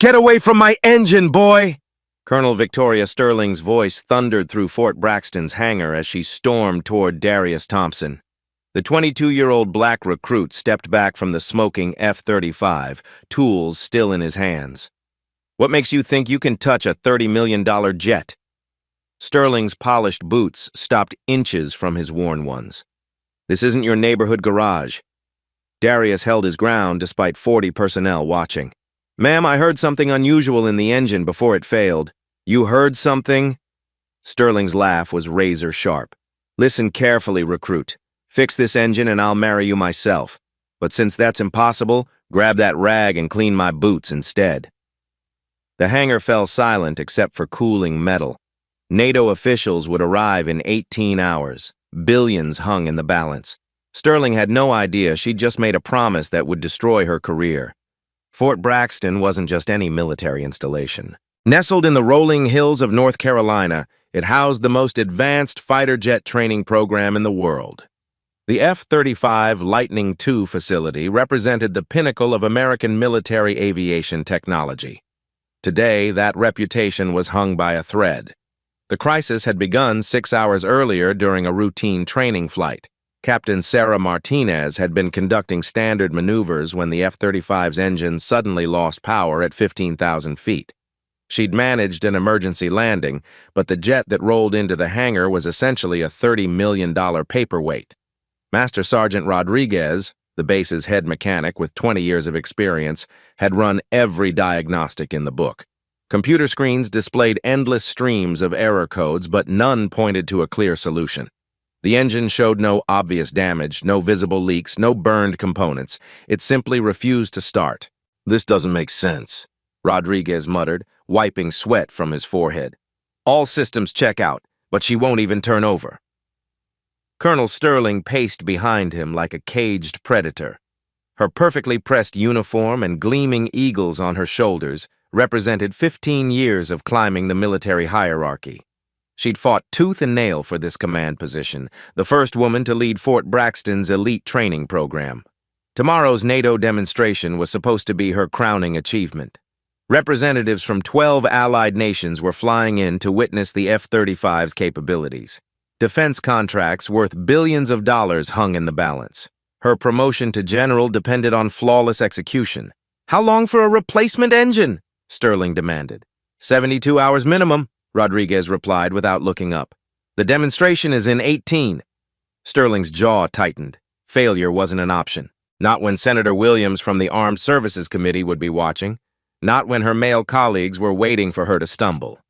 Get away from my engine, boy! Colonel Victoria Sterling's voice thundered through Fort Braxton's hangar as she stormed toward Darius Thompson. The 22-year-old black recruit stepped back from the smoking F-35, tools still in his hands. What makes you think you can touch a $30 million jet? Sterling's polished boots stopped inches from his worn ones. This isn't your neighborhood garage. Darius held his ground despite 40 personnel watching. Ma'am, I heard something unusual in the engine before it failed. You heard something? Sterling's laugh was razor sharp. Listen carefully, recruit. Fix this engine and I'll marry you myself. But since that's impossible, grab that rag and clean my boots instead. The hangar fell silent except for cooling metal. NATO officials would arrive in 18 hours. Billions hung in the balance. Sterling had no idea she'd just made a promise that would destroy her career. Fort Braxton wasn't just any military installation. Nestled in the rolling hills of North Carolina, it housed the most advanced fighter jet training program in the world. The F-35 Lightning II facility represented the pinnacle of American military aviation technology. Today, that reputation was hung by a thread. The crisis had begun 6 hours earlier during a routine training flight. Captain Sarah Martinez had been conducting standard maneuvers when the F-35's engine suddenly lost power at 15,000 feet. She'd managed an emergency landing, but the jet that rolled into the hangar was essentially a $30 million paperweight. Master Sergeant Rodriguez, the base's head mechanic with 20 years of experience, had run every diagnostic in the book. Computer screens displayed endless streams of error codes, but none pointed to a clear solution. The engine showed no obvious damage, no visible leaks, no burned components. It simply refused to start. This doesn't make sense, Rodriguez muttered, wiping sweat from his forehead. All systems check out, but she won't even turn over. Colonel Sterling paced behind him like a caged predator. Her perfectly pressed uniform and gleaming eagles on her shoulders represented 15 years of climbing the military hierarchy. She'd fought tooth and nail for this command position, the first woman to lead Fort Braxton's elite training program. Tomorrow's NATO demonstration was supposed to be her crowning achievement. Representatives from 12 allied nations were flying in to witness the F-35's capabilities. Defense contracts worth billions of dollars hung in the balance. Her promotion to general depended on flawless execution. How long for a replacement engine? Sterling demanded. 72 hours minimum, Rodriguez replied without looking up. The demonstration is in 18. Sterling's jaw tightened. Failure wasn't an option. Not when Senator Williams from the Armed Services Committee would be watching. Not when her male colleagues were waiting for her to stumble.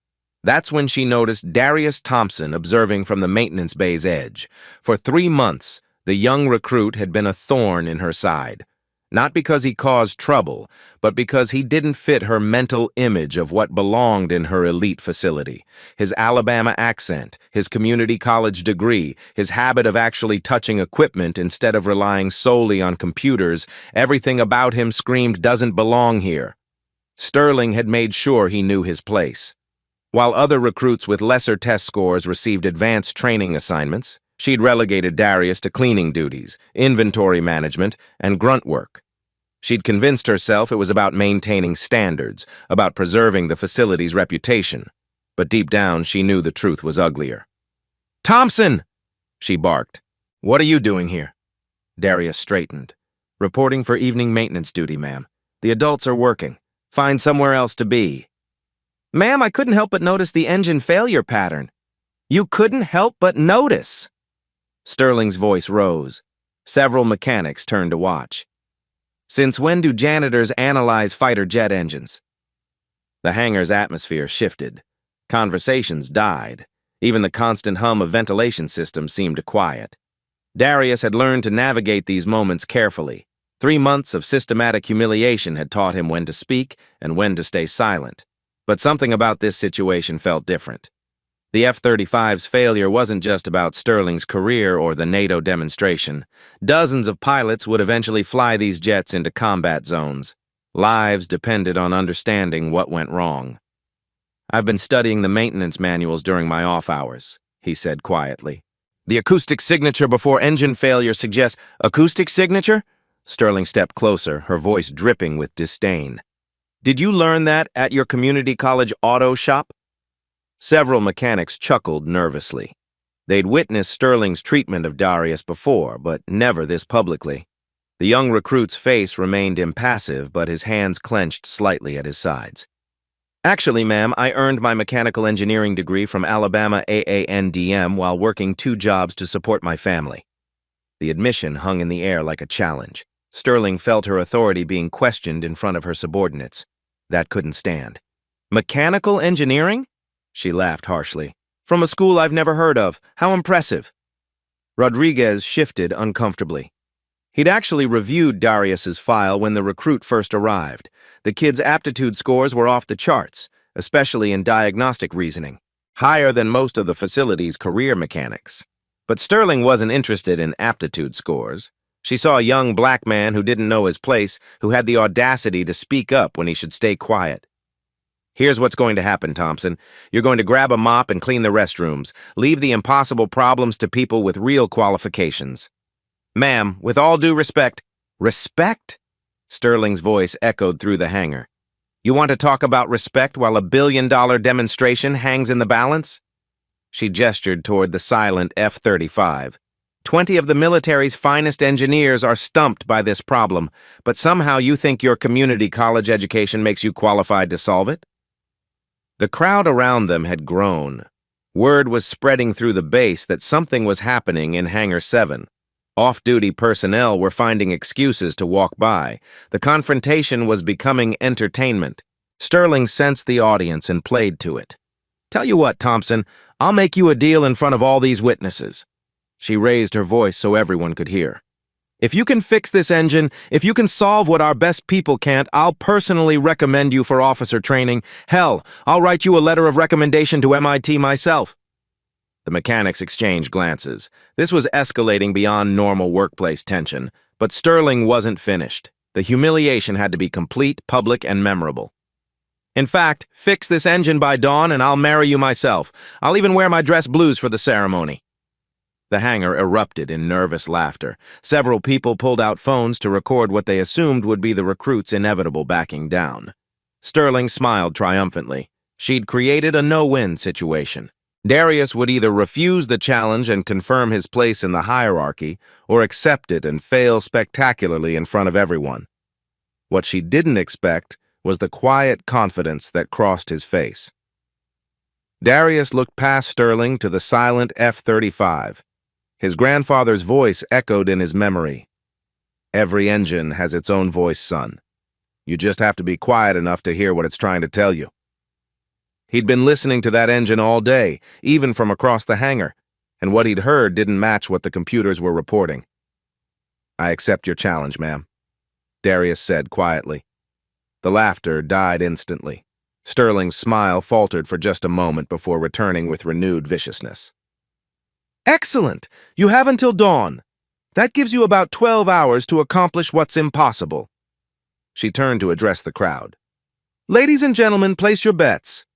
That's when she noticed Darius Thompson observing from the maintenance bay's edge. For 3 months, the young recruit had been a thorn in her side. Not because he caused trouble, but because he didn't fit her mental image of what belonged in her elite facility. His Alabama accent, his community college degree, his habit of actually touching equipment instead of relying solely on computers, everything about him screamed doesn't belong here. Sterling had made sure he knew his place. While other recruits with lesser test scores received advanced training assignments, she'd relegated Darius to cleaning duties, inventory management, and grunt work. She'd convinced herself it was about maintaining standards, about preserving the facility's reputation. But deep down, she knew the truth was uglier. "Thompson!" she barked. "What are you doing here?" Darius straightened. "Reporting for evening maintenance duty, ma'am. The adults are working. Find somewhere else to be." "Ma'am, I couldn't help but notice the engine failure pattern." "You couldn't help but notice?" Sterling's voice rose. Several mechanics turned to watch. "Since when do janitors analyze fighter jet engines?" The hangar's atmosphere shifted. Conversations died. Even the constant hum of ventilation systems seemed quiet. Darius had learned to navigate these moments carefully. 3 months of systematic humiliation had taught him when to speak and when to stay silent. But something about this situation felt different. The F-35's failure wasn't just about Sterling's career or the NATO demonstration. Dozens of pilots would eventually fly these jets into combat zones. Lives depended on understanding what went wrong. "I've been studying the maintenance manuals during my off hours," he said quietly. "The acoustic signature before engine failure suggests—" "Acoustic signature?" Sterling stepped closer, her voice dripping with disdain. Did you learn that at your community college auto shop? Several mechanics chuckled nervously. They'd witnessed Sterling's treatment of Darius before, but never this publicly. The young recruit's face remained impassive, but his hands clenched slightly at his sides. Actually, ma'am, I earned my mechanical engineering degree from Alabama AANDM while working 2 jobs to support my family. The admission hung in the air like a challenge. Sterling felt her authority being questioned in front of her subordinates. That couldn't stand. Mechanical engineering? She laughed harshly. From a school I've never heard of. How impressive. Rodriguez shifted uncomfortably. He'd actually reviewed Darius's file when the recruit first arrived. The kid's aptitude scores were off the charts, especially in diagnostic reasoning, higher than most of the facility's career mechanics. But Sterling wasn't interested in aptitude scores. She saw a young black man who didn't know his place, who had the audacity to speak up when he should stay quiet. Here's what's going to happen, Thompson. You're going to grab a mop and clean the restrooms. Leave the impossible problems to people with real qualifications. Ma'am, with all due respect— Respect? Sterling's voice echoed through the hangar. You want to talk about respect while a billion-dollar demonstration hangs in the balance? She gestured toward the silent F-35. 20 of the military's finest engineers are stumped by this problem, but somehow you think your community college education makes you qualified to solve it? The crowd around them had grown. Word was spreading through the base that something was happening in Hangar 7. Off-duty personnel were finding excuses to walk by. The confrontation was becoming entertainment. Sterling sensed the audience and played to it. Tell you what, Thompson, I'll make you a deal in front of all these witnesses. She raised her voice so everyone could hear. If you can fix this engine, if you can solve what our best people can't, I'll personally recommend you for officer training. Hell, I'll write you a letter of recommendation to MIT myself. The mechanics exchanged glances. This was escalating beyond normal workplace tension, but Sterling wasn't finished. The humiliation had to be complete, public, and memorable. In fact, fix this engine by dawn and I'll marry you myself. I'll even wear my dress blues for the ceremony. The hangar erupted in nervous laughter. Several people pulled out phones to record what they assumed would be the recruit's inevitable backing down. Sterling smiled triumphantly. She'd created a no-win situation. Darius would either refuse the challenge and confirm his place in the hierarchy, or accept it and fail spectacularly in front of everyone. What she didn't expect was the quiet confidence that crossed his face. Darius looked past Sterling to the silent F-35. His grandfather's voice echoed in his memory. Every engine has its own voice, son. You just have to be quiet enough to hear what it's trying to tell you. He'd been listening to that engine all day, even from across the hangar, and what he'd heard didn't match what the computers were reporting. I accept your challenge, ma'am, Darius said quietly. The laughter died instantly. Sterling's smile faltered for just a moment before returning with renewed viciousness. Excellent! You have until dawn. That gives you about 12 hours to accomplish what's impossible. She turned to address the crowd. Ladies and gentlemen, place your bets.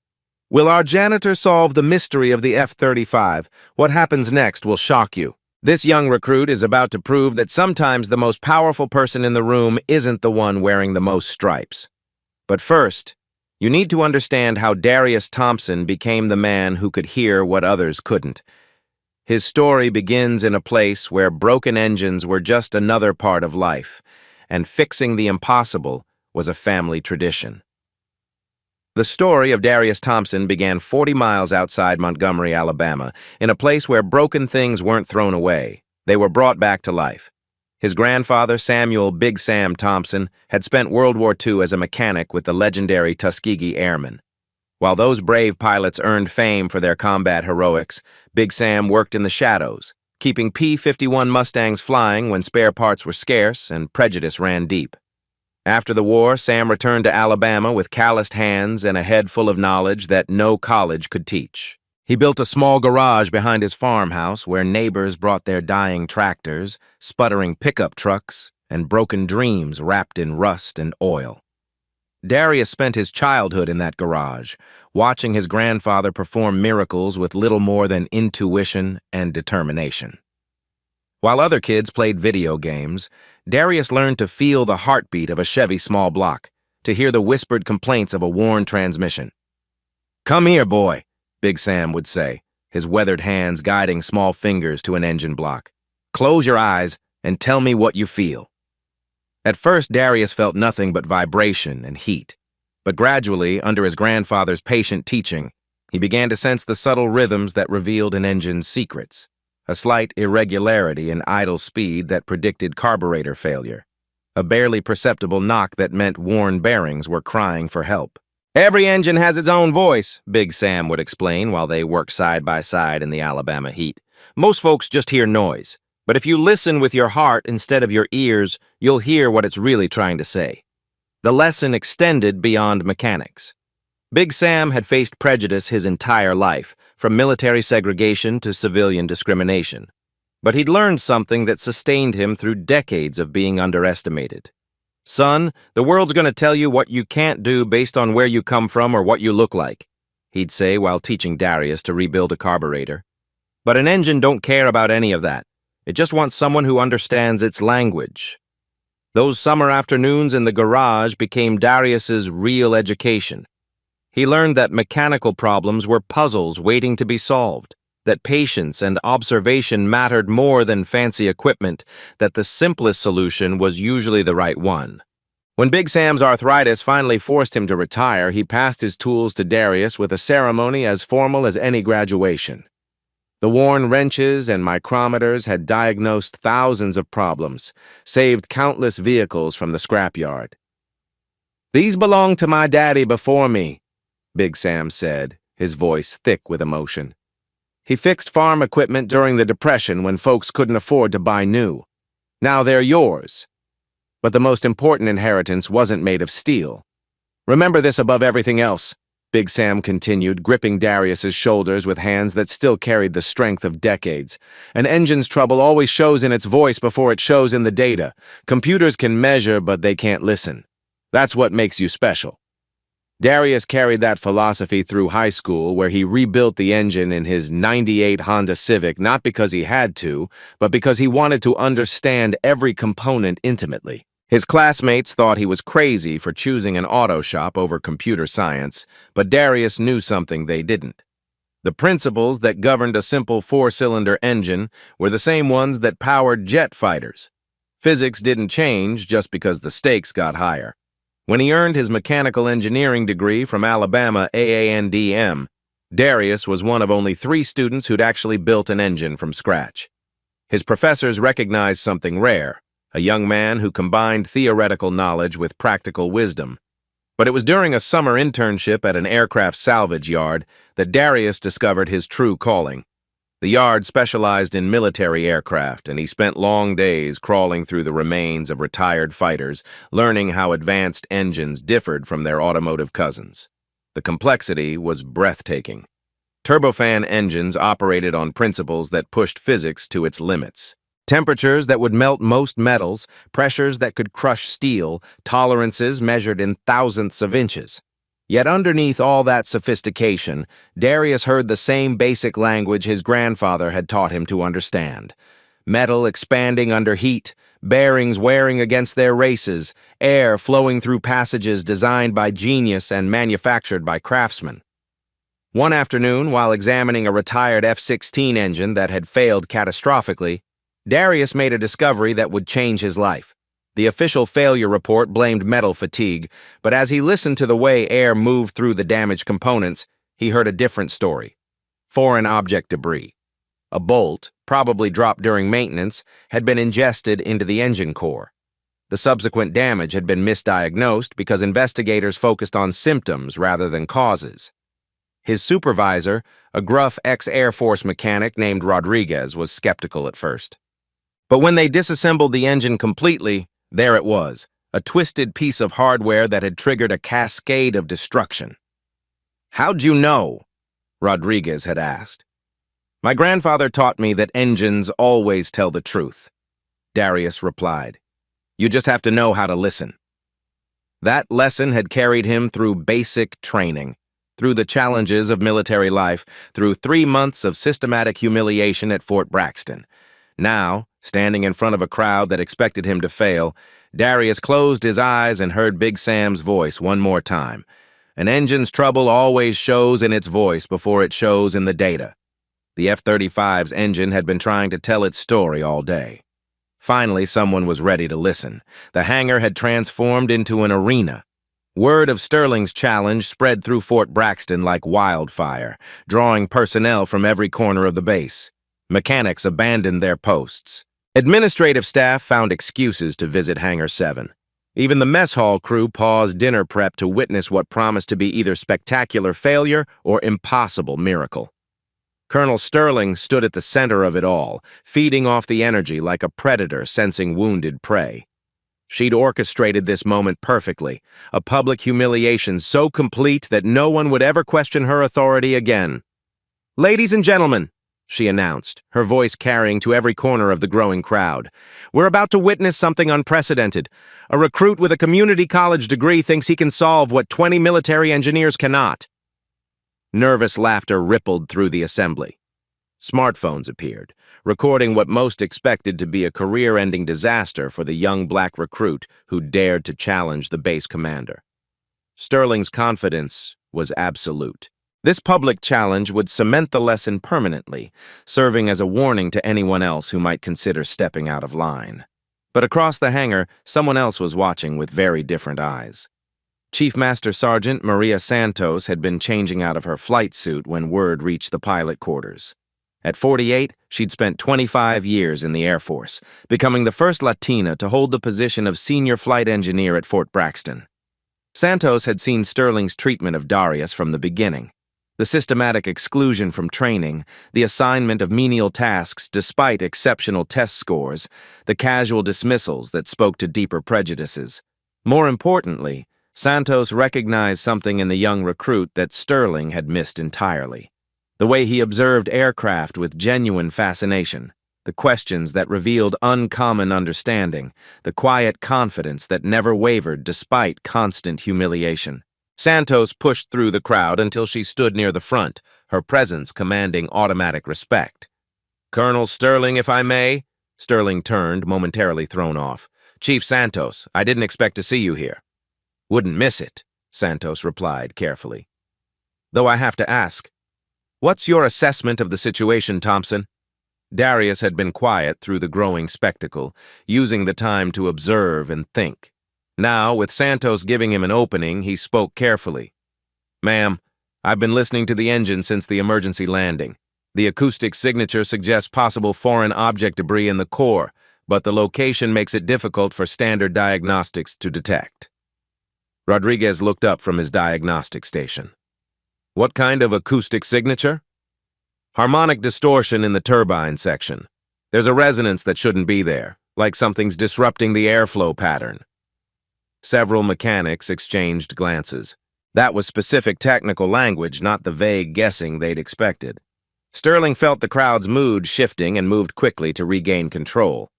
Will our janitor solve the mystery of the F-35? What happens next will shock you. This young recruit is about to prove that sometimes the most powerful person in the room isn't the one wearing the most stripes. But first, you need to understand how Darius Thompson became the man who could hear what others couldn't. His story begins in a place where broken engines were just another part of life, and fixing the impossible was a family tradition. The story of Darius Thompson began 40 miles outside Montgomery, Alabama, in a place where broken things weren't thrown away. They were brought back to life. His grandfather, Samuel Big Sam Thompson, had spent World War II as a mechanic with the legendary Tuskegee Airmen. While those brave pilots earned fame for their combat heroics, Big Sam worked in the shadows, keeping P-51 Mustangs flying when spare parts were scarce and prejudice ran deep. After the war, Sam returned to Alabama with calloused hands and a head full of knowledge that no college could teach. He built a small garage behind his farmhouse where neighbors brought their dying tractors, sputtering pickup trucks, and broken dreams wrapped in rust and oil. Darius spent his childhood in that garage, watching his grandfather perform miracles with little more than intuition and determination. While other kids played video games, Darius learned to feel the heartbeat of a Chevy small block, to hear the whispered complaints of a worn transmission. "Come here, boy," Big Sam would say, his weathered hands guiding small fingers to an engine block. "Close your eyes and tell me what you feel." At first, Darius felt nothing but vibration and heat. But gradually, under his grandfather's patient teaching, he began to sense the subtle rhythms that revealed an engine's secrets, a slight irregularity in idle speed that predicted carburetor failure, a barely perceptible knock that meant worn bearings were crying for help. "Every engine has its own voice," Big Sam would explain while they worked side by side in the Alabama heat. "Most folks just hear noise, but if you listen with your heart instead of your ears, you'll hear what it's really trying to say." The lesson extended beyond mechanics. Big Sam had faced prejudice his entire life, from military segregation to civilian discrimination. But he'd learned something that sustained him through decades of being underestimated. "Son, the world's going to tell you what you can't do based on where you come from or what you look like," he'd say while teaching Darius to rebuild a carburetor. But an engine don't care about any of that. It just wants someone who understands its language. Those summer afternoons in the garage became Darius's real education. He learned that mechanical problems were puzzles waiting to be solved, that patience and observation mattered more than fancy equipment, that the simplest solution was usually the right one. When Big Sam's arthritis finally forced him to retire, he passed his tools to Darius with a ceremony as formal as any graduation. The worn wrenches and micrometers had diagnosed thousands of problems, saved countless vehicles from the scrapyard. "These belonged to my daddy before me," Big Sam said, his voice thick with emotion. "He fixed farm equipment during the Depression when folks couldn't afford to buy new. Now they're yours. But the most important inheritance wasn't made of steel. Remember this above everything else," Big Sam continued, gripping Darius's shoulders with hands that still carried the strength of decades. "An engine's trouble always shows in its voice before it shows in the data. Computers can measure, but they can't listen. That's what makes you special." Darius carried that philosophy through high school, where he rebuilt the engine in his '98 Honda Civic not because he had to, but because he wanted to understand every component intimately. His classmates thought he was crazy for choosing an auto shop over computer science, but Darius knew something they didn't. The principles that governed a simple four-cylinder engine were the same ones that powered jet fighters. Physics didn't change just because the stakes got higher. When he earned his mechanical engineering degree from Alabama AANDM, Darius was one of only 3 students who'd actually built an engine from scratch. His professors recognized something rare: a young man who combined theoretical knowledge with practical wisdom. But it was during a summer internship at an aircraft salvage yard that Darius discovered his true calling. The yard specialized in military aircraft, and he spent long days crawling through the remains of retired fighters, learning how advanced engines differed from their automotive cousins. The complexity was breathtaking. Turbofan engines operated on principles that pushed physics to its limits. Temperatures that would melt most metals, pressures that could crush steel, tolerances measured in thousandths of inches. Yet underneath all that sophistication, Darius heard the same basic language his grandfather had taught him to understand. Metal expanding under heat, bearings wearing against their races, air flowing through passages designed by genius and manufactured by craftsmen. One afternoon, while examining a retired F-16 engine that had failed catastrophically, Darius made a discovery that would change his life. The official failure report blamed metal fatigue, but as he listened to the way air moved through the damaged components, he heard a different story. Foreign object debris. A bolt, probably dropped during maintenance, had been ingested into the engine core. The subsequent damage had been misdiagnosed because investigators focused on symptoms rather than causes. His supervisor, a gruff ex-Air Force mechanic named Rodriguez, was skeptical at first. But when they disassembled the engine completely, there it was, a twisted piece of hardware that had triggered a cascade of destruction. "How'd you know?" Rodriguez had asked. "My grandfather taught me that engines always tell the truth," Darius replied. "You just have to know how to listen." That lesson had carried him through basic training, through the challenges of military life, through 3 months of systematic humiliation at Fort Braxton. Now, standing in front of a crowd that expected him to fail, Darius closed his eyes and heard Big Sam's voice one more time. An engine's trouble always shows in its voice before it shows in the data. The F-35's engine had been trying to tell its story all day. Finally, someone was ready to listen. The hangar had transformed into an arena. Word of Sterling's challenge spread through Fort Braxton like wildfire, drawing personnel from every corner of the base. Mechanics abandoned their posts. Administrative staff found excuses to visit Hangar 7. Even the mess hall crew paused dinner prep to witness what promised to be either spectacular failure or impossible miracle. Colonel Sterling stood at the center of it all, feeding off the energy like a predator sensing wounded prey. She'd orchestrated this moment perfectly, a public humiliation so complete that no one would ever question her authority again. "Ladies and gentlemen," she announced, her voice carrying to every corner of the growing crowd, "we're about to witness something unprecedented. A recruit with a community college degree thinks he can solve what 20 military engineers cannot." Nervous laughter rippled through the assembly. Smartphones appeared, recording what most expected to be a career-ending disaster for the young black recruit who dared to challenge the base commander. Sterling's confidence was absolute. This public challenge would cement the lesson permanently, serving as a warning to anyone else who might consider stepping out of line. But across the hangar, someone else was watching with very different eyes. Chief Master Sergeant Maria Santos had been changing out of her flight suit when word reached the pilot quarters. At 48, she'd spent 25 years in the Air Force, becoming the first Latina to hold the position of senior flight engineer at Fort Braxton. Santos had seen Sterling's treatment of Darius from the beginning. The systematic exclusion from training, the assignment of menial tasks despite exceptional test scores, the casual dismissals that spoke to deeper prejudices. More importantly, Santos recognized something in the young recruit that Sterling had missed entirely. The way he observed aircraft with genuine fascination, the questions that revealed uncommon understanding, the quiet confidence that never wavered despite constant humiliation. Santos pushed through the crowd until she stood near the front, her presence commanding automatic respect. "Colonel Sterling, if I may?" Sterling turned, momentarily thrown off. "Chief Santos, I didn't expect to see you here." "Wouldn't miss it," Santos replied carefully. "Though I have to ask, what's your assessment of the situation, Thompson?" Darius had been quiet through the growing spectacle, using the time to observe and think. Now, with Santos giving him an opening, he spoke carefully. "Ma'am, I've been listening to the engine since the emergency landing. The acoustic signature suggests possible foreign object debris in the core, but the location makes it difficult for standard diagnostics to detect." Rodriguez looked up from his diagnostic station. "What kind of acoustic signature?" "Harmonic distortion in the turbine section. There's a resonance that shouldn't be there, like something's disrupting the airflow pattern." Several mechanics exchanged glances. That was specific technical language, not the vague guessing they'd expected. Sterling felt the crowd's mood shifting and moved quickly to regain control.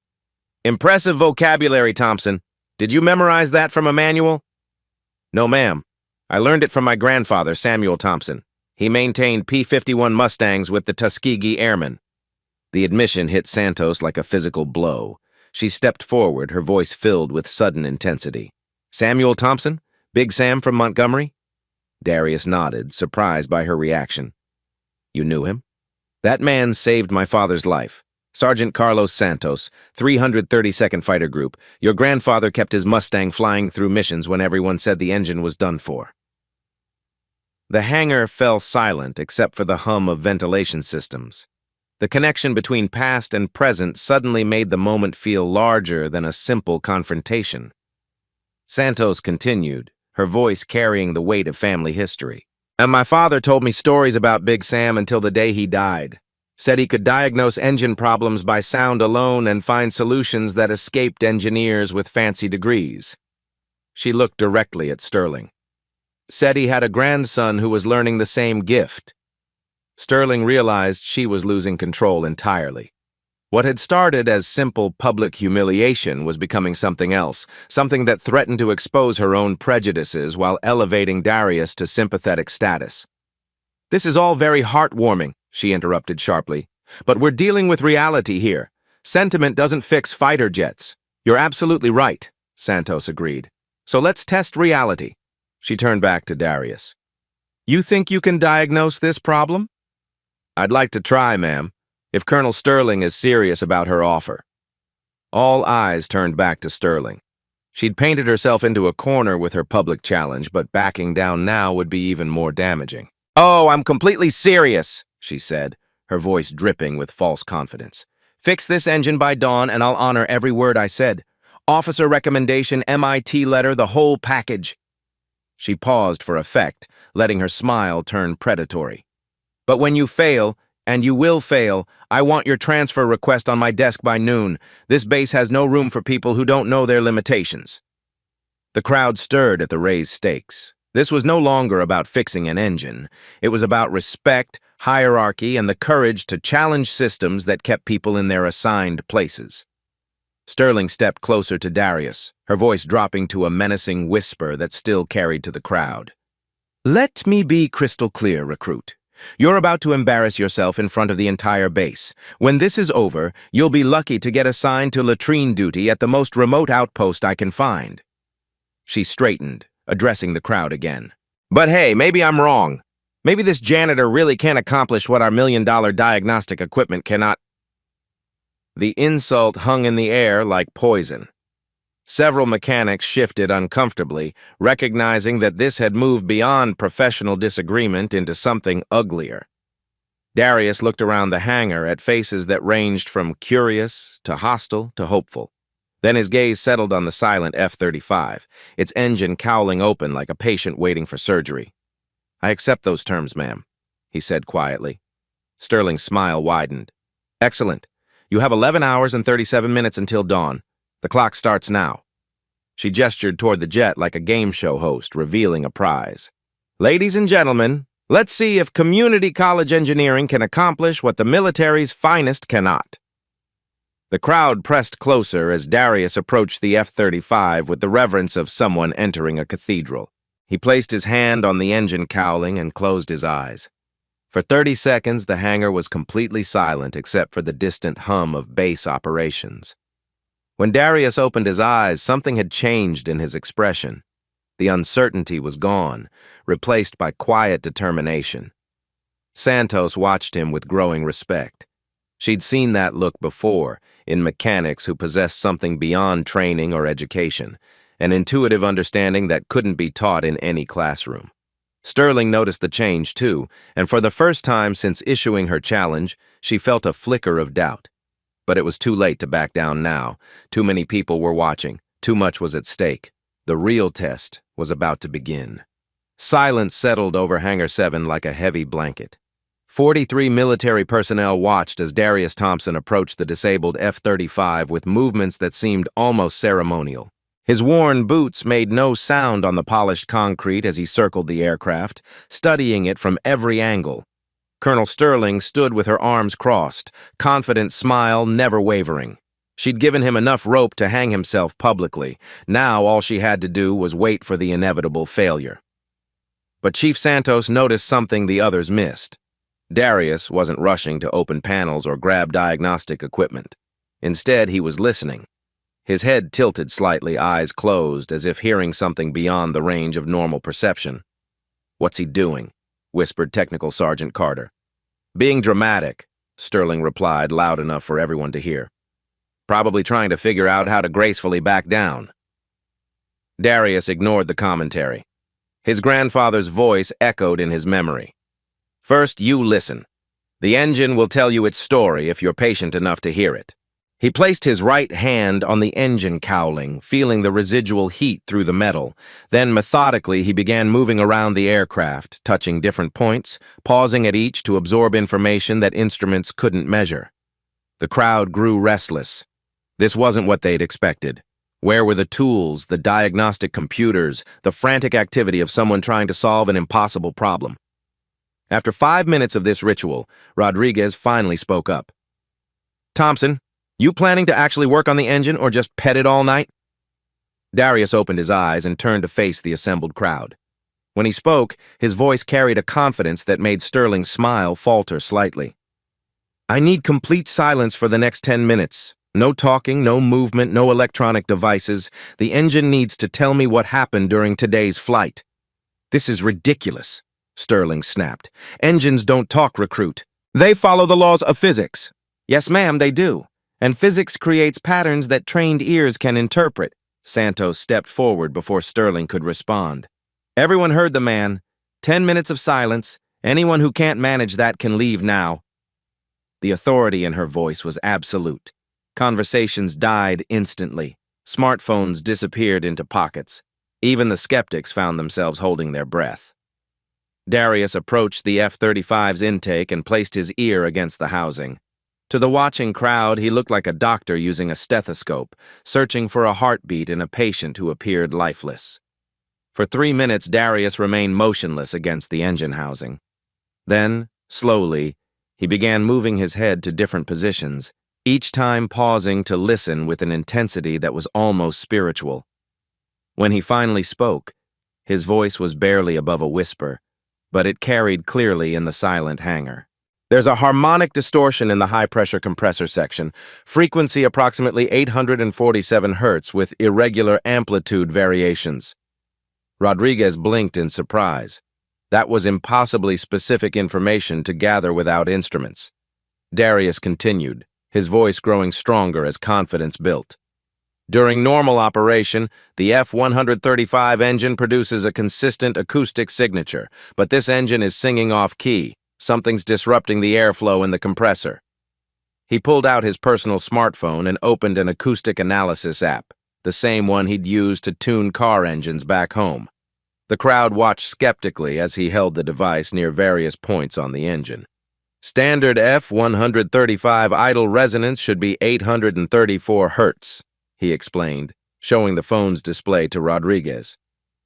"Impressive vocabulary, Thompson. Did you memorize that from a manual?" "No, ma'am. I learned it from my grandfather, Samuel Thompson. He maintained P-51 Mustangs with the Tuskegee Airmen." The admission hit Santos like a physical blow. She stepped forward, her voice filled with sudden intensity. "Samuel Thompson? Big Sam from Montgomery?" Darius nodded, surprised by her reaction. "You knew him?" "That man saved my father's life. Sergeant Carlos Santos, 332nd Fighter Group. Your grandfather kept his Mustang flying through missions when everyone said the engine was done for." The hangar fell silent except for the hum of ventilation systems. The connection between past and present suddenly made the moment feel larger than a simple confrontation. Santos continued, her voice carrying the weight of family history. "And my father told me stories about Big Sam until the day he died. Said he could diagnose engine problems by sound alone and find solutions that escaped engineers with fancy degrees." She looked directly at Sterling. "Said he had a grandson who was learning the same gift." Sterling realized she was losing control entirely. What had started as simple public humiliation was becoming something else, something that threatened to expose her own prejudices while elevating Darius to sympathetic status. "This is all very heartwarming," she interrupted sharply, "but we're dealing with reality here. Sentiment doesn't fix fighter jets. You're absolutely right. Santos agreed. So let's test reality. She turned back to Darius. You think you can diagnose this problem? I'd like to try, ma'am, if Colonel Sterling is serious about her offer. All eyes turned back to Sterling. She'd painted herself into a corner with her public challenge, but backing down now would be even more damaging. Oh, I'm completely serious, she said, her voice dripping with false confidence. Fix this engine by dawn and I'll honor every word I said. Officer recommendation, MIT letter, the whole package. She paused for effect, letting her smile turn predatory. But when you fail, and you will fail, I want your transfer request on my desk by noon. This base has no room for people who don't know their limitations. The crowd stirred at the raised stakes. This was no longer about fixing an engine. It was about respect, hierarchy, and the courage to challenge systems that kept people in their assigned places. Sterling stepped closer to Darius, her voice dropping to a menacing whisper that still carried to the crowd. Let me be crystal clear, recruit. You're about to embarrass yourself in front of the entire base. When this is over, you'll be lucky to get assigned to latrine duty at the most remote outpost I can find. She straightened, addressing the crowd again. But hey, maybe I'm wrong. Maybe this janitor really can't accomplish what our $1,000,000 diagnostic equipment cannot. The insult hung in the air like poison. Several mechanics shifted uncomfortably, recognizing that this had moved beyond professional disagreement into something uglier. Darius looked around the hangar at faces that ranged from curious to hostile to hopeful. Then his gaze settled on the silent F-35, its engine cowling open like a patient waiting for surgery. I accept those terms, ma'am, he said quietly. Sterling's smile widened. Excellent. You have 11 hours and 37 minutes until dawn. The clock starts now. She gestured toward the jet like a game show host, revealing a prize. Ladies and gentlemen, let's see if community college engineering can accomplish what the military's finest cannot. The crowd pressed closer as Darius approached the F-35 with the reverence of someone entering a cathedral. He placed his hand on the engine cowling and closed his eyes. For 30 seconds, the hangar was completely silent except for the distant hum of base operations. When Darius opened his eyes, something had changed in his expression. The uncertainty was gone, replaced by quiet determination. Santos watched him with growing respect. She'd seen that look before, in mechanics who possessed something beyond training or education, an intuitive understanding that couldn't be taught in any classroom. Sterling noticed the change, too, and for the first time since issuing her challenge, she felt a flicker of doubt. But it was too late to back down now. Too many people were watching. Too much was at stake. The real test was about to begin. Silence settled over Hangar 7 like a heavy blanket. 43 military personnel watched as Darius Thompson approached the disabled F-35 with movements that seemed almost ceremonial. His worn boots made no sound on the polished concrete as he circled the aircraft, studying it from every angle. Colonel Sterling stood with her arms crossed, confident smile never wavering. She'd given him enough rope to hang himself publicly. Now all she had to do was wait for the inevitable failure. But Chief Santos noticed something the others missed. Darius wasn't rushing to open panels or grab diagnostic equipment. Instead, he was listening. His head tilted slightly, eyes closed, as if hearing something beyond the range of normal perception. "What's he doing?" whispered Technical Sergeant Carter. "Being dramatic," Sterling replied, loud enough for everyone to hear. "Probably trying to figure out how to gracefully back down." Darius ignored the commentary. His grandfather's voice echoed in his memory. "First, you listen. The engine will tell you its story if you're patient enough to hear it." He placed his right hand on the engine cowling, feeling the residual heat through the metal. Then, methodically, he began moving around the aircraft, touching different points, pausing at each to absorb information that instruments couldn't measure. The crowd grew restless. This wasn't what they'd expected. Where were the tools, the diagnostic computers, the frantic activity of someone trying to solve an impossible problem? After 5 minutes of this ritual, Rodriguez finally spoke up. "Thompson, you planning to actually work on the engine or just pet it all night?" Darius opened his eyes and turned to face the assembled crowd. When he spoke, his voice carried a confidence that made Sterling's smile falter slightly. "I need complete silence for the next 10 minutes. No talking, no movement, no electronic devices. The engine needs to tell me what happened during today's flight. This is ridiculous, Sterling snapped. Engines don't talk, Recruit. They follow the laws of physics. Yes, ma'am, they do. And physics creates patterns that trained ears can interpret. Santos stepped forward before Sterling could respond. Everyone heard the man. 10 minutes of silence. Anyone who can't manage that can leave now. The authority in her voice was absolute. Conversations died instantly. Smartphones disappeared into pockets. Even the skeptics found themselves holding their breath. Darius approached the F-35's intake and placed his ear against the housing. To the watching crowd, he looked like a doctor using a stethoscope, searching for a heartbeat in a patient who appeared lifeless. For 3 minutes, Darius remained motionless against the engine housing. Then, slowly, he began moving his head to different positions, each time pausing to listen with an intensity that was almost spiritual. When he finally spoke, his voice was barely above a whisper, but it carried clearly in the silent hangar. There's a harmonic distortion in the high-pressure compressor section, frequency approximately 847 Hz with irregular amplitude variations. Rodriguez blinked in surprise. That was impossibly specific information to gather without instruments. Darius continued, his voice growing stronger as confidence built. During normal operation, the F-135 engine produces a consistent acoustic signature, but this engine is singing off-key. Something's disrupting the airflow in the compressor. He pulled out his personal smartphone and opened an acoustic analysis app, the same one he'd used to tune car engines back home. The crowd watched skeptically as he held the device near various points on the engine. Standard F-135 idle resonance should be 834 Hz. He explained, showing the phone's display to Rodriguez.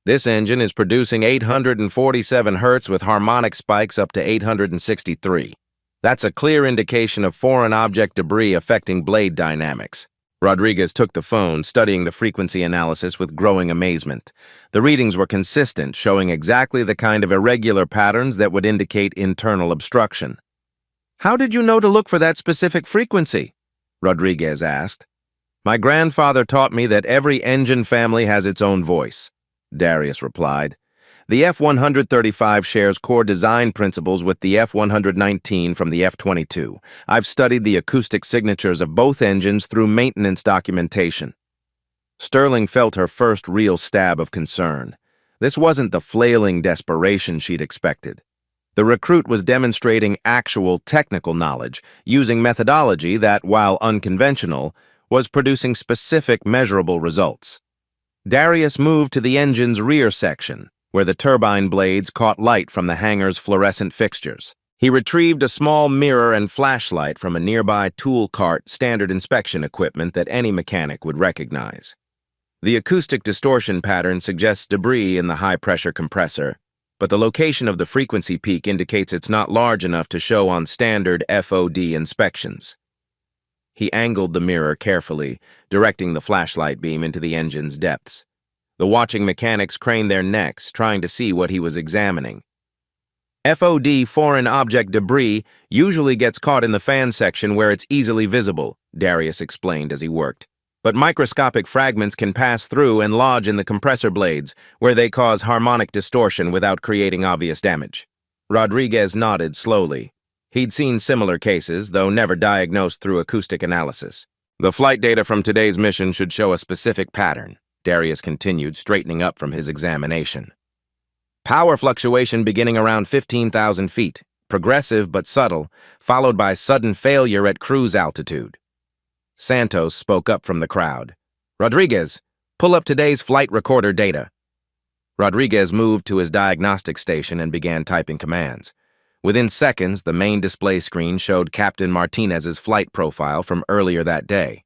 This engine is producing 847 Hz with harmonic spikes up to 863. That's a clear indication of foreign object debris affecting blade dynamics. Rodriguez took the phone, studying the frequency analysis with growing amazement. The readings were consistent, showing exactly the kind of irregular patterns that would indicate internal obstruction. How did you know to look for that specific frequency? Rodriguez asked. My grandfather taught me that every engine family has its own voice, Darius replied. The F-135 shares core design principles with the F-119 from the F-22. I've studied the acoustic signatures of both engines through maintenance documentation. Sterling felt her first real stab of concern. This wasn't the flailing desperation she'd expected. The recruit was demonstrating actual technical knowledge, using methodology that, while unconventional, was producing specific measurable results. Darius moved to the engine's rear section, where the turbine blades caught light from the hangar's fluorescent fixtures. He retrieved a small mirror and flashlight from a nearby tool cart, standard inspection equipment that any mechanic would recognize. The acoustic distortion pattern suggests debris in the high-pressure compressor, but the location of the frequency peak indicates it's not large enough to show on standard FOD inspections. He angled the mirror carefully, directing the flashlight beam into the engine's depths. The watching mechanics craned their necks, trying to see what he was examining. FOD, foreign object debris, usually gets caught in the fan section where it's easily visible, Darius explained as he worked. But microscopic fragments can pass through and lodge in the compressor blades, where they cause harmonic distortion without creating obvious damage. Rodriguez nodded slowly. He'd seen similar cases, though never diagnosed through acoustic analysis. The flight data from today's mission should show a specific pattern, Darius continued, straightening up from his examination. Power fluctuation beginning around 15,000 feet, progressive but subtle, followed by sudden failure at cruise altitude. Santos spoke up from the crowd. Rodriguez, pull up today's flight recorder data. Rodriguez moved to his diagnostic station and began typing commands. Within seconds, the main display screen showed Captain Martinez's flight profile from earlier that day.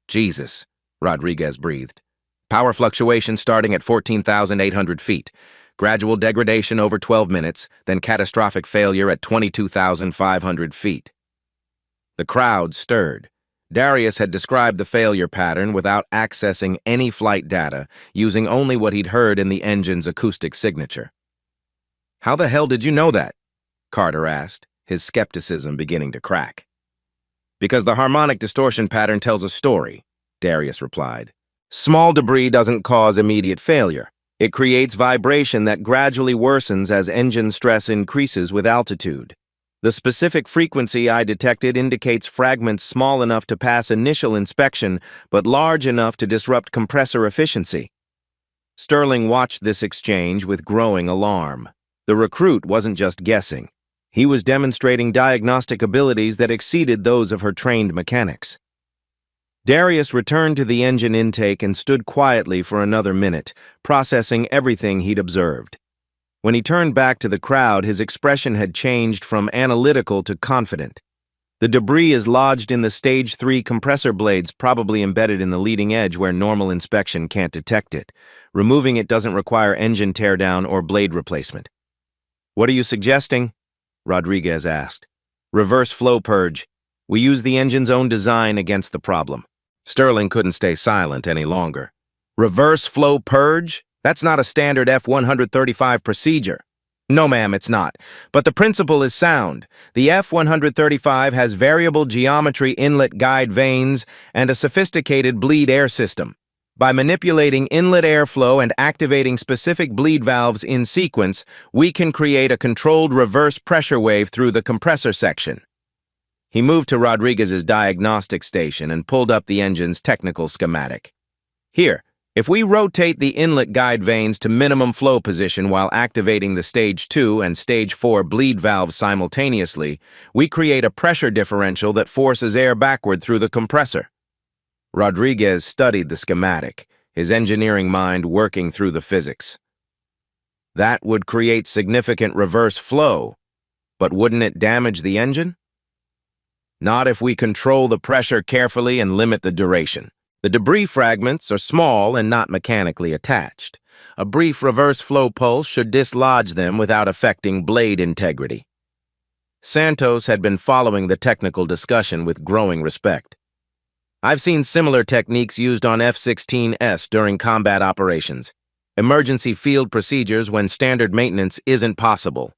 Jesus, Rodriguez breathed. Power fluctuation starting at 14,800 feet. Gradual degradation over 12 minutes, then catastrophic failure at 22,500 feet. The crowd stirred. Darius had described the failure pattern without accessing any flight data, using only what he'd heard in the engine's acoustic signature. How the hell did you know that? Carter asked, his skepticism beginning to crack. Because the harmonic distortion pattern tells a story, Darius replied. Small debris doesn't cause immediate failure. It creates vibration that gradually worsens as engine stress increases with altitude. The specific frequency I detected indicates fragments small enough to pass initial inspection, but large enough to disrupt compressor efficiency. Sterling watched this exchange with growing alarm. The recruit wasn't just guessing. He was demonstrating diagnostic abilities that exceeded those of her trained mechanics. Darius returned to the engine intake and stood quietly for another minute, processing everything he'd observed. When he turned back to the crowd, his expression had changed from analytical to confident. The debris is lodged in the Stage 3 compressor blades, probably embedded in the leading edge where normal inspection can't detect it. Removing it doesn't require engine teardown or blade replacement. What are you suggesting? Rodriguez asked. Reverse flow purge. We use the engine's own design against the problem. Sterling couldn't stay silent any longer. Reverse flow purge? That's not a standard F-135 procedure. No, ma'am, it's not. But the principle is sound. The F-135 has variable geometry inlet guide vanes and a sophisticated bleed air system. By manipulating inlet airflow and activating specific bleed valves in sequence, we can create a controlled reverse pressure wave through the compressor section. He moved to Rodriguez's diagnostic station and pulled up the engine's technical schematic. Here, if we rotate the inlet guide vanes to minimum flow position while activating the Stage 2 and Stage 4 bleed valves simultaneously, we create a pressure differential that forces air backward through the compressor. Rodriguez studied the schematic, his engineering mind working through the physics. That would create significant reverse flow, but wouldn't it damage the engine? Not if we control the pressure carefully and limit the duration. The debris fragments are small and not mechanically attached. A brief reverse flow pulse should dislodge them without affecting blade integrity. Santos had been following the technical discussion with growing respect. I've seen similar techniques used on F-16S during combat operations. Emergency field procedures when standard maintenance isn't possible.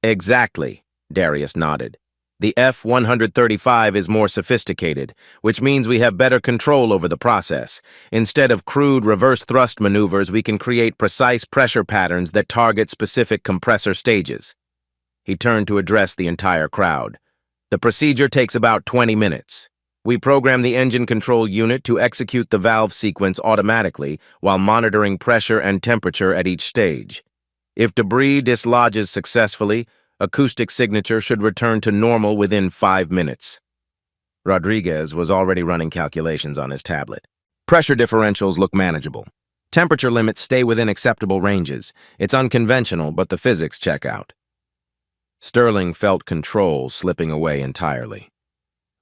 Exactly, Darius nodded. The F-135 is more sophisticated, which means we have better control over the process. Instead of crude reverse thrust maneuvers, we can create precise pressure patterns that target specific compressor stages. He turned to address the entire crowd. The procedure takes about 20 minutes. We program the engine control unit to execute the valve sequence automatically while monitoring pressure and temperature at each stage. If debris dislodges successfully, acoustic signature should return to normal within 5 minutes. Rodriguez was already running calculations on his tablet. Pressure differentials look manageable. Temperature limits stay within acceptable ranges. It's unconventional, but the physics check out. Sterling felt control slipping away entirely.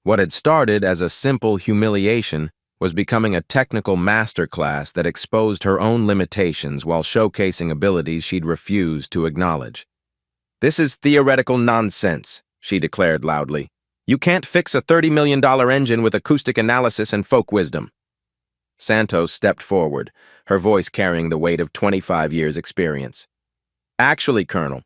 What had started as a simple humiliation was becoming a technical masterclass that exposed her own limitations while showcasing abilities she'd refused to acknowledge. This is theoretical nonsense, she declared loudly. You can't fix a $30 million engine with acoustic analysis and folk wisdom. Santos stepped forward, her voice carrying the weight of 25 years' experience. Actually, Colonel,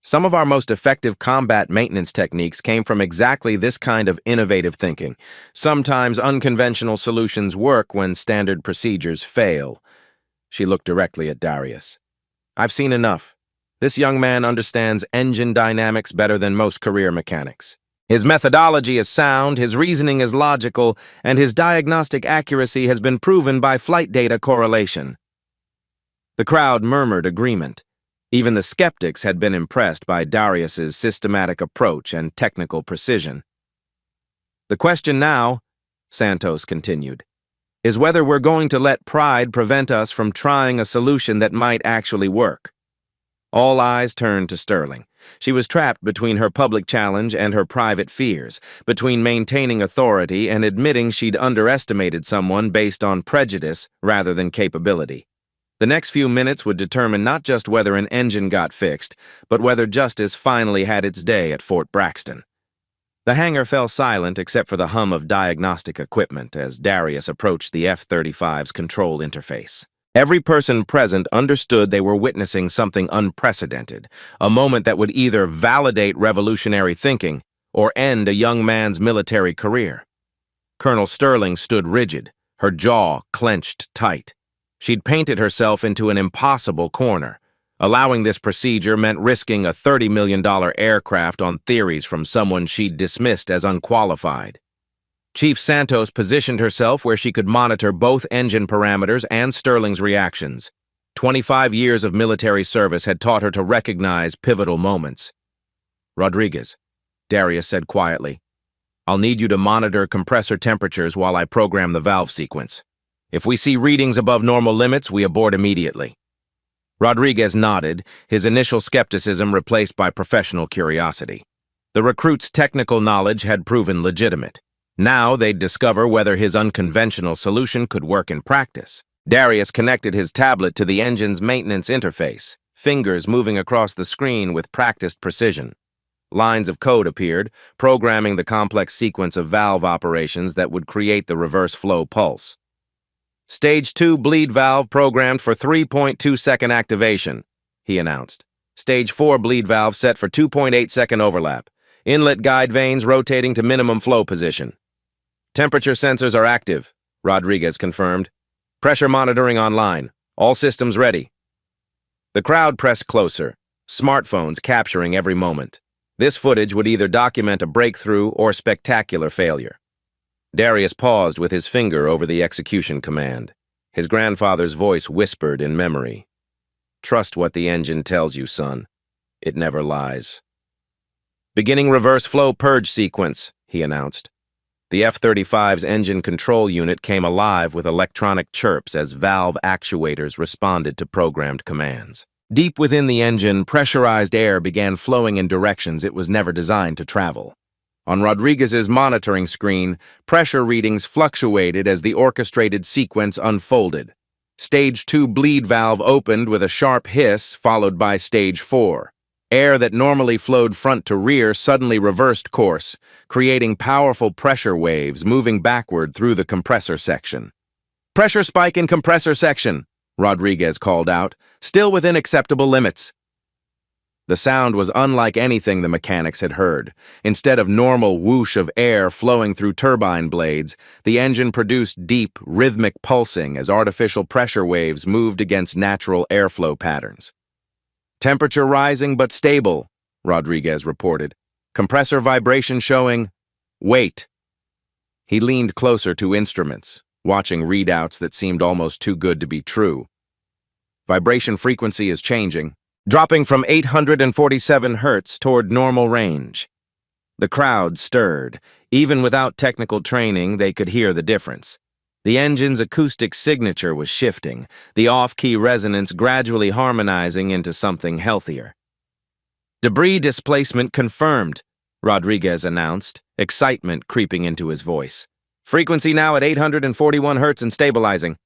some of our most effective combat maintenance techniques came from exactly this kind of innovative thinking. Sometimes unconventional solutions work when standard procedures fail. She looked directly at Darius. I've seen enough. This young man understands engine dynamics better than most career mechanics. His methodology is sound, his reasoning is logical, and his diagnostic accuracy has been proven by flight data correlation. The crowd murmured agreement. Even the skeptics had been impressed by Darius's systematic approach and technical precision. The question now, Santos continued, is whether we're going to let pride prevent us from trying a solution that might actually work. All eyes turned to Sterling. She was trapped between her public challenge and her private fears, between maintaining authority and admitting she'd underestimated someone based on prejudice rather than capability. The next few minutes would determine not just whether an engine got fixed, but whether justice finally had its day at Fort Braxton. The hangar fell silent except for the hum of diagnostic equipment as Darius approached the F-35's control interface. Every person present understood they were witnessing something unprecedented, a moment that would either validate revolutionary thinking or end a young man's military career. Colonel Sterling stood rigid, her jaw clenched tight. She'd painted herself into an impossible corner. Allowing this procedure meant risking a $30 million aircraft on theories from someone she'd dismissed as unqualified. Chief Santos positioned herself where she could monitor both engine parameters and Sterling's reactions. 25 years of military service had taught her to recognize pivotal moments. "Rodriguez," Darius said quietly, "I'll need you to monitor compressor temperatures while I program the valve sequence. If we see readings above normal limits, we abort immediately." Rodriguez nodded, his initial skepticism replaced by professional curiosity. The recruit's technical knowledge had proven legitimate. Now they'd discover whether his unconventional solution could work in practice. Darius connected his tablet to the engine's maintenance interface, fingers moving across the screen with practiced precision. Lines of code appeared, programming the complex sequence of valve operations that would create the reverse flow pulse. "Stage 2 bleed valve programmed for 3.2-second activation," he announced. "Stage 4 bleed valve set for 2.8-second overlap. Inlet guide vanes rotating to minimum flow position." "Temperature sensors are active," Rodriguez confirmed. "Pressure monitoring online. All systems ready." The crowd pressed closer, smartphones capturing every moment. This footage would either document a breakthrough or spectacular failure. Darius paused with his finger over the execution command. His grandfather's voice whispered in memory. "Trust what the engine tells you, son. It never lies." "Beginning reverse flow purge sequence," he announced. The F-35's engine control unit came alive with electronic chirps as valve actuators responded to programmed commands. Deep within the engine, pressurized air began flowing in directions it was never designed to travel. On Rodriguez's monitoring screen, pressure readings fluctuated as the orchestrated sequence unfolded. Stage 2 bleed valve opened with a sharp hiss, followed by Stage 4. Air that normally flowed front to rear suddenly reversed course, creating powerful pressure waves moving backward through the compressor section. "Pressure spike in compressor section," Rodriguez called out, "still within acceptable limits." The sound was unlike anything the mechanics had heard. Instead of normal whoosh of air flowing through turbine blades, the engine produced deep, rhythmic pulsing as artificial pressure waves moved against natural airflow patterns. "Temperature rising but stable," Rodriguez reported. "Compressor vibration showing, wait." He leaned closer to instruments, watching readouts that seemed almost too good to be true. "Vibration frequency is changing, dropping from 847 Hz toward normal range." The crowd stirred. Even without technical training, they could hear the difference. The engine's acoustic signature was shifting, the off-key resonance gradually harmonizing into something healthier. "Debris displacement confirmed," Rodriguez announced, excitement creeping into his voice. "Frequency now at 841 Hz and stabilizing."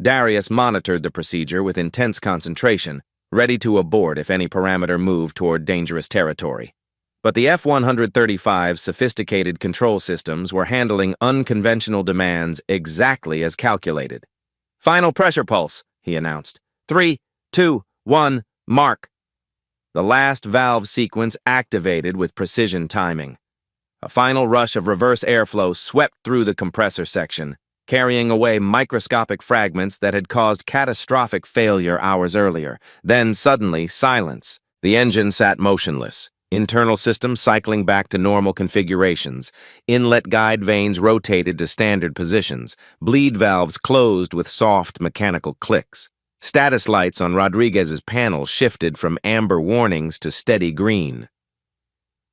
Darius monitored the procedure with intense concentration, ready to abort if any parameter moved toward dangerous territory. But the F-135's sophisticated control systems were handling unconventional demands exactly as calculated. "Final pressure pulse," he announced. 3, 2, 1, mark. The last valve sequence activated with precision timing. A final rush of reverse airflow swept through the compressor section, carrying away microscopic fragments that had caused catastrophic failure hours earlier. Then, suddenly, silence. The engine sat motionless, internal systems cycling back to normal configurations. Inlet guide vanes rotated to standard positions. Bleed valves closed with soft mechanical clicks. Status lights on Rodriguez's panel shifted from amber warnings to steady green.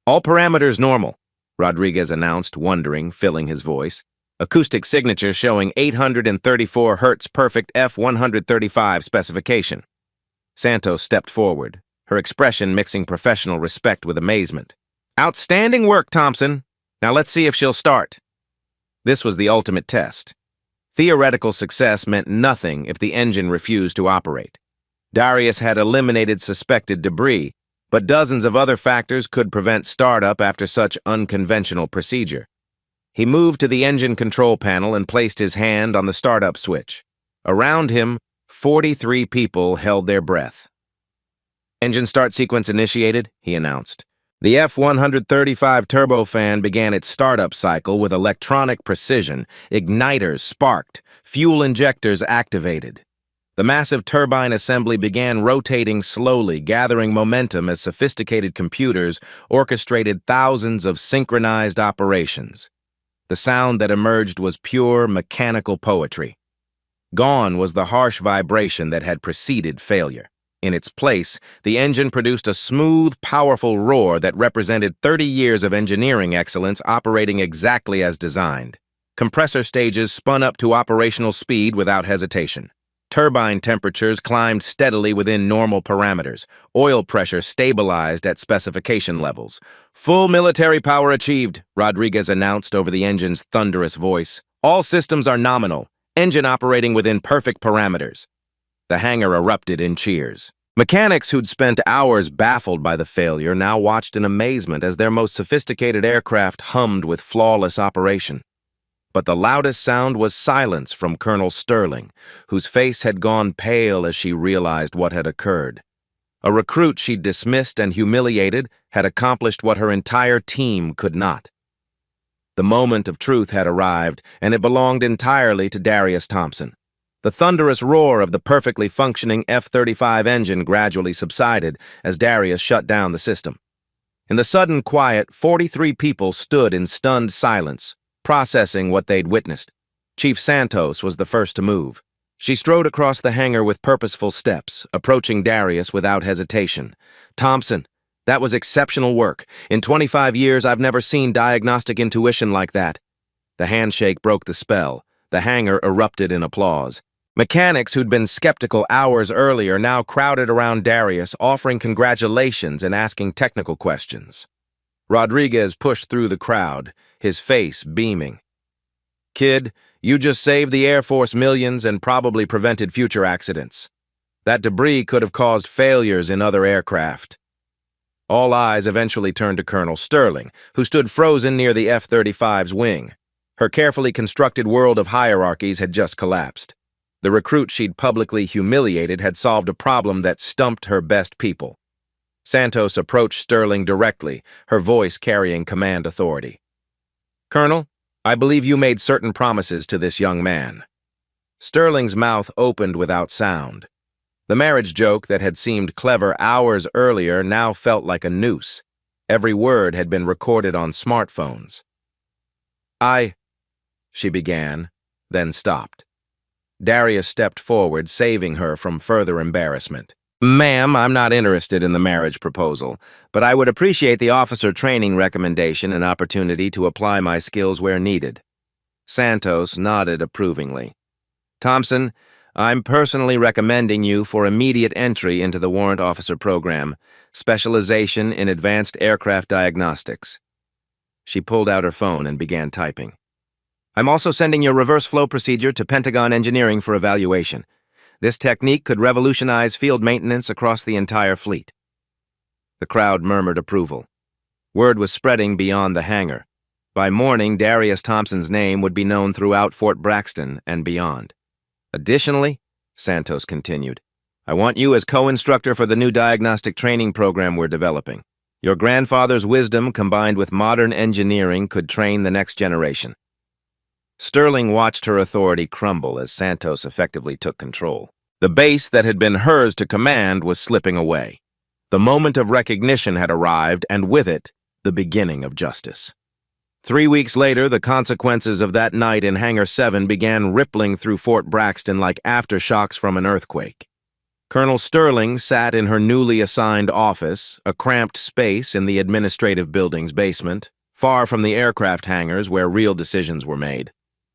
"All parameters normal," Rodriguez announced, wondering, filling his voice. "Acoustic signature showing 834 Hz perfect F-135 specification." Santos stepped forward, her expression mixing professional respect with amazement. "Outstanding work, Thompson. Now let's see if she'll start." This was the ultimate test. Theoretical success meant nothing if the engine refused to operate. Darius had eliminated suspected debris, but dozens of other factors could prevent startup after such unconventional procedure. He moved to the engine control panel and placed his hand on the startup switch. Around him, 43 people held their breath. "Engine start sequence initiated," he announced. The F-135 turbofan began its startup cycle with electronic precision, igniters sparked, fuel injectors activated. The massive turbine assembly began rotating slowly, gathering momentum as sophisticated computers orchestrated thousands of synchronized operations. The sound that emerged was pure mechanical poetry. Gone was the harsh vibration that had preceded failure. In its place, the engine produced a smooth, powerful roar that represented 30 years of engineering excellence operating exactly as designed. Compressor stages spun up to operational speed without hesitation. Turbine temperatures climbed steadily within normal parameters. Oil pressure stabilized at specification levels. "Full military power achieved," Rodriguez announced over the engine's thunderous voice. "All systems are nominal. Engine operating within perfect parameters." The hangar erupted in cheers. Mechanics who'd spent hours baffled by the failure now watched in amazement as their most sophisticated aircraft hummed with flawless operation. But the loudest sound was silence from Colonel Sterling, whose face had gone pale as she realized what had occurred. A recruit she'd dismissed and humiliated had accomplished what her entire team could not. The moment of truth had arrived, and it belonged entirely to Darius Thompson. The thunderous roar of the perfectly functioning F-35 engine gradually subsided as Darius shut down the system. In the sudden quiet, 43 people stood in stunned silence, processing what they'd witnessed. Chief Santos was the first to move. She strode across the hangar with purposeful steps, approaching Darius without hesitation. "Thompson, that was exceptional work. In 25 years, I've never seen diagnostic intuition like that." The handshake broke the spell. The hangar erupted in applause. Mechanics who'd been skeptical hours earlier now crowded around Darius, offering congratulations and asking technical questions. Rodriguez pushed through the crowd, his face beaming. "Kid, you just saved the Air Force millions and probably prevented future accidents. That debris could have caused failures in other aircraft." All eyes eventually turned to Colonel Sterling, who stood frozen near the F-35's wing. Her carefully constructed world of hierarchies had just collapsed. The recruit she'd publicly humiliated had solved a problem that stumped her best people. Santos approached Sterling directly, her voice carrying command authority. "Colonel, I believe you made certain promises to this young man." Sterling's mouth opened without sound. The marriage joke that had seemed clever hours earlier now felt like a noose. Every word had been recorded on smartphones. She began, then stopped. Darius stepped forward, saving her from further embarrassment. "Ma'am, I'm not interested in the marriage proposal, but I would appreciate the officer training recommendation and opportunity to apply my skills where needed." Santos nodded approvingly. "Thompson, I'm personally recommending you for immediate entry into the warrant officer program, specialization in advanced aircraft diagnostics." She pulled out her phone and began typing. "I'm also sending your reverse flow procedure to Pentagon Engineering for evaluation. This technique could revolutionize field maintenance across the entire fleet." The crowd murmured approval. Word was spreading beyond the hangar. By morning, Darius Thompson's name would be known throughout Fort Braxton and beyond. "Additionally," Santos continued, "I want you as co-instructor for the new diagnostic training program we're developing. Your grandfather's wisdom combined with modern engineering could train the next generation." Sterling watched her authority crumble as Santos effectively took control. The base that had been hers to command was slipping away. The moment of recognition had arrived, and with it, the beginning of justice. 3 weeks later, the consequences of that night in Hangar 7 began rippling through Fort Braxton like aftershocks from an earthquake. Colonel Sterling sat in her newly assigned office, a cramped space in the administrative building's basement, far from the aircraft hangars where real decisions were made.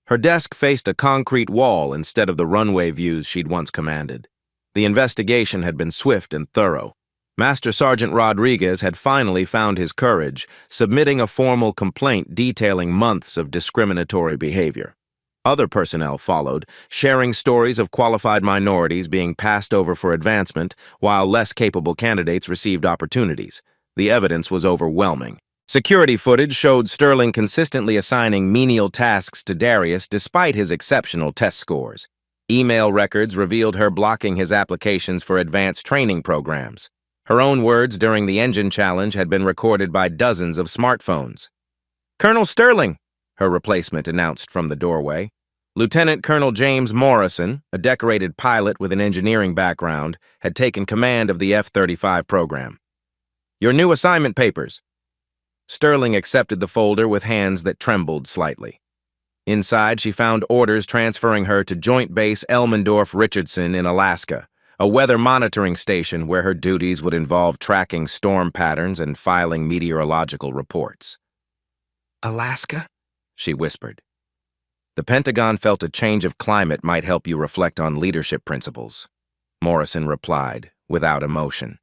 Her desk faced a concrete wall instead of the runway views she'd once commanded. The investigation had been swift and thorough. Master Sergeant Rodriguez had finally found his courage, submitting a formal complaint detailing months of discriminatory behavior. Other personnel followed, sharing stories of qualified minorities being passed over for advancement, while less capable candidates received opportunities. The evidence was overwhelming. Security footage showed Sterling consistently assigning menial tasks to Darius despite his exceptional test scores. Email records revealed her blocking his applications for advanced training programs. Her own words during the engine challenge had been recorded by dozens of smartphones. "Colonel Sterling," her replacement announced from the doorway. Lieutenant Colonel James Morrison, a decorated pilot with an engineering background, had taken command of the F-35 program. "Your new assignment papers." Sterling accepted the folder with hands that trembled slightly. Inside, she found orders transferring her to Joint Base Elmendorf-Richardson in Alaska, a weather monitoring station where her duties would involve tracking storm patterns and filing meteorological reports. "Alaska?" she whispered. "The Pentagon felt a change of climate might help you reflect on leadership principles," Morrison replied, without emotion.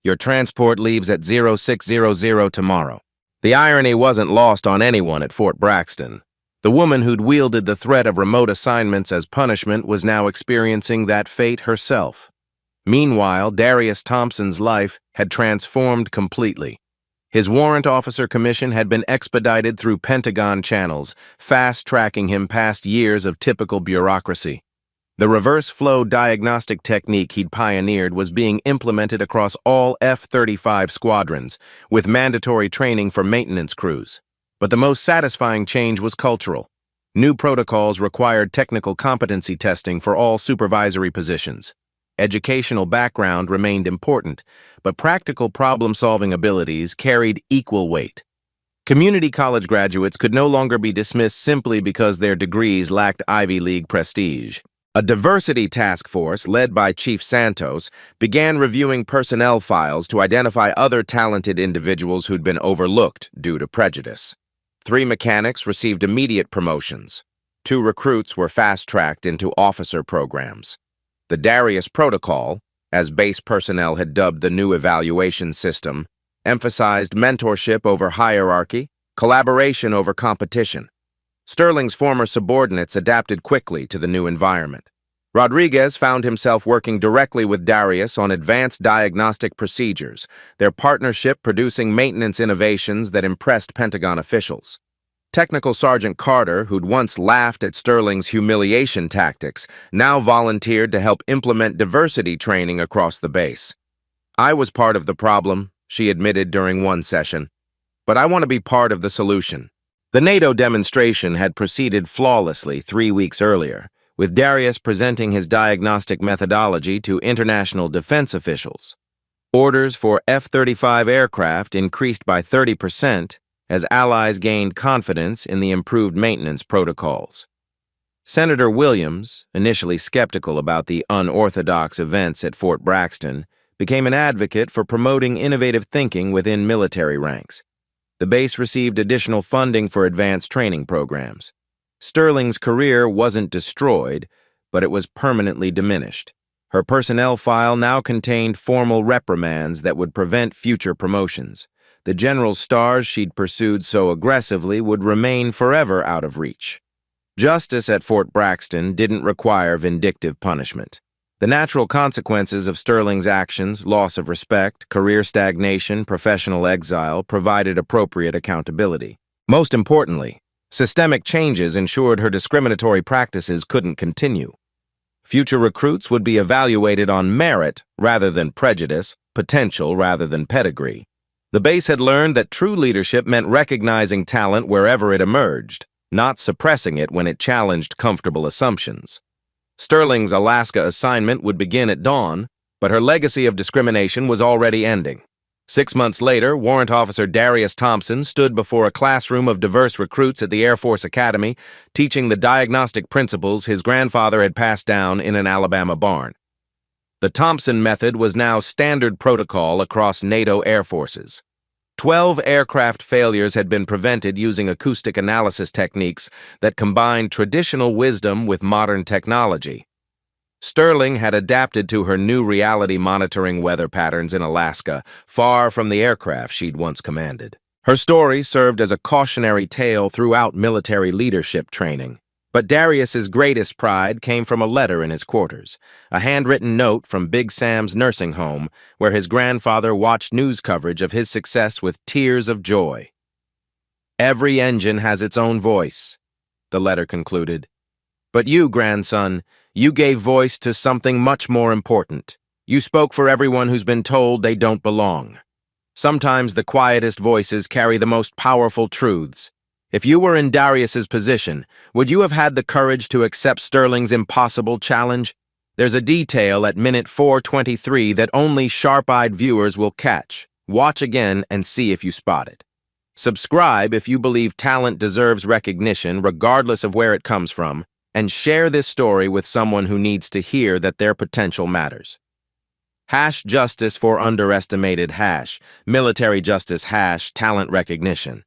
"Your transport leaves at 0600 tomorrow." The irony wasn't lost on anyone at Fort Braxton. The woman who'd wielded the threat of remote assignments as punishment was now experiencing that fate herself. Meanwhile, Darius Thompson's life had transformed completely. His warrant officer commission had been expedited through Pentagon channels, fast-tracking him past years of typical bureaucracy. The reverse flow diagnostic technique he'd pioneered was being implemented across all F-35 squadrons, with mandatory training for maintenance crews. But the most satisfying change was cultural. New protocols required technical competency testing for all supervisory positions. Educational background remained important, but practical problem-solving abilities carried equal weight. Community college graduates could no longer be dismissed simply because their degrees lacked Ivy League prestige. A diversity task force, led by Chief Santos, began reviewing personnel files to identify other talented individuals who'd been overlooked due to prejudice. 3 mechanics received immediate promotions. 2 recruits were fast-tracked into officer programs. The Darius Protocol, as base personnel had dubbed the new evaluation system, emphasized mentorship over hierarchy, collaboration over competition. Sterling's former subordinates adapted quickly to the new environment. Rodriguez found himself working directly with Darius on advanced diagnostic procedures, their partnership producing maintenance innovations that impressed Pentagon officials. Technical Sergeant Carter, who'd once laughed at Sterling's humiliation tactics, now volunteered to help implement diversity training across the base. "I was part of the problem," she admitted during one session, "but I want to be part of the solution." The NATO demonstration had proceeded flawlessly 3 weeks earlier, with Darius presenting his diagnostic methodology to international defense officials. Orders for F-35 aircraft increased by 30%, as allies gained confidence in the improved maintenance protocols. Senator Williams, initially skeptical about the unorthodox events at Fort Braxton, became an advocate for promoting innovative thinking within military ranks. The base received additional funding for advanced training programs. Sterling's career wasn't destroyed, but it was permanently diminished. Her personnel file now contained formal reprimands that would prevent future promotions. The general's stars she'd pursued so aggressively would remain forever out of reach. Justice at Fort Braxton didn't require vindictive punishment. The natural consequences of Sterling's actions, loss of respect, career stagnation, professional exile, provided appropriate accountability. Most importantly, systemic changes ensured her discriminatory practices couldn't continue. Future recruits would be evaluated on merit rather than prejudice, potential rather than pedigree. The base had learned that true leadership meant recognizing talent wherever it emerged, not suppressing it when it challenged comfortable assumptions. Sterling's Alaska assignment would begin at dawn, but her legacy of discrimination was already ending. 6 months later, Warrant Officer Darius Thompson stood before a classroom of diverse recruits at the Air Force Academy, teaching the diagnostic principles his grandfather had passed down in an Alabama barn. The Thompson method was now standard protocol across NATO air forces. 12 aircraft failures had been prevented using acoustic analysis techniques that combined traditional wisdom with modern technology. Sterling had adapted to her new reality monitoring weather patterns in Alaska, far from the aircraft she'd once commanded. Her story served as a cautionary tale throughout military leadership training. But Darius's greatest pride came from a letter in his quarters, a handwritten note from Big Sam's nursing home, where his grandfather watched news coverage of his success with tears of joy. "Every engine has its own voice," the letter concluded. "But you, grandson, you gave voice to something much more important, You spoke for everyone who's been told they don't belong. Sometimes the quietest voices carry the most powerful truths. If you were in Darius's position, would you have had the courage to accept Sterling's impossible challenge? There's a detail at minute 4:23 that only sharp-eyed viewers will catch. Watch again and see if you spot it. Subscribe if you believe talent deserves recognition, regardless of where it comes from, and share this story with someone who needs to hear that their potential matters. #Justice for underestimated #, military justice #, talent recognition.